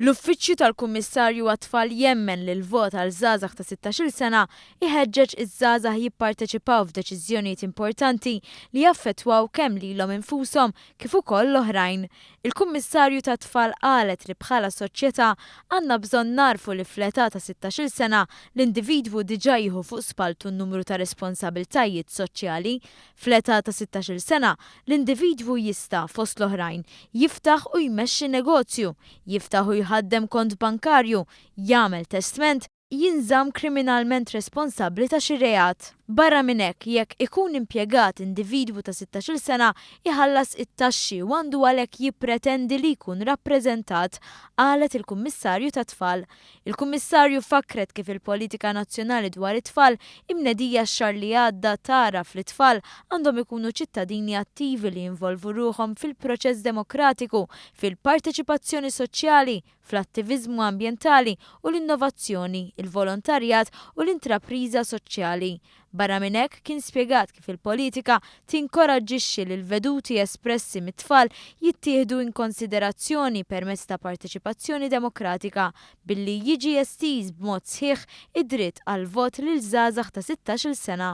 L-Uffiċċju tal-Kummissarju għat-Tfal jemmen li l-vot għal żgħażagħ ta' 16-il sena iħeġġeġ iż-żgħażagħ jipparteċipaw f'deċiżjonijiet importanti li jaffettwaw kemm lilhom infushom kif ukoll l-oħrajn. Il-Kummissarju tat-Tfal qalet li bħala soċjetà għandna bżonn narfu li fl-età ta' 16-il sena l-individwu diġà jieħu fuq spaltu n-numru ta' responsabbiltajiet soċjali. Fl-età ta' 16-il sena l-individwu jista' fost l-oħrajn jiftaħ u jmexxi negozju, jiftaħ u jħaddem kont bankarju, jagħmel testament, jinżamm kriminalment responsabbli ta' xi reat. Barra minn hekk jekk ikun impjegat individwu ta' 16-il sena iħallas it-taxxi u għandu għalhekk jippretendi li jkun rappreżentat, qalet il-Kummissarju tat-Tfal. Il-Kummissarju fakkret kif il-politika nazzjonali dwar it-tfal imnedija x-xahar li għadda tara fl-itfal għandhom ikunu ċittadini attivi li jinvolvu ruhom fil-proċess demokratiku, fil-parteċipazzjoni soċjali, fl-attiviżmu ambjentali u l-innovazzjoni, il-volontarjat u l-intrapriża soċjali. Barra minn hekk kien spjegat kif il-politika tinkoraġġixxi li l-veduti espressi mit-tfal jittieħdu in konsiderazzjoni permezz ta' parteċipazzjoni demokratika billi jiġi estiż b'mod sħiħ id-dritt għal vot lil żgħażagħ ta' 16-il sena.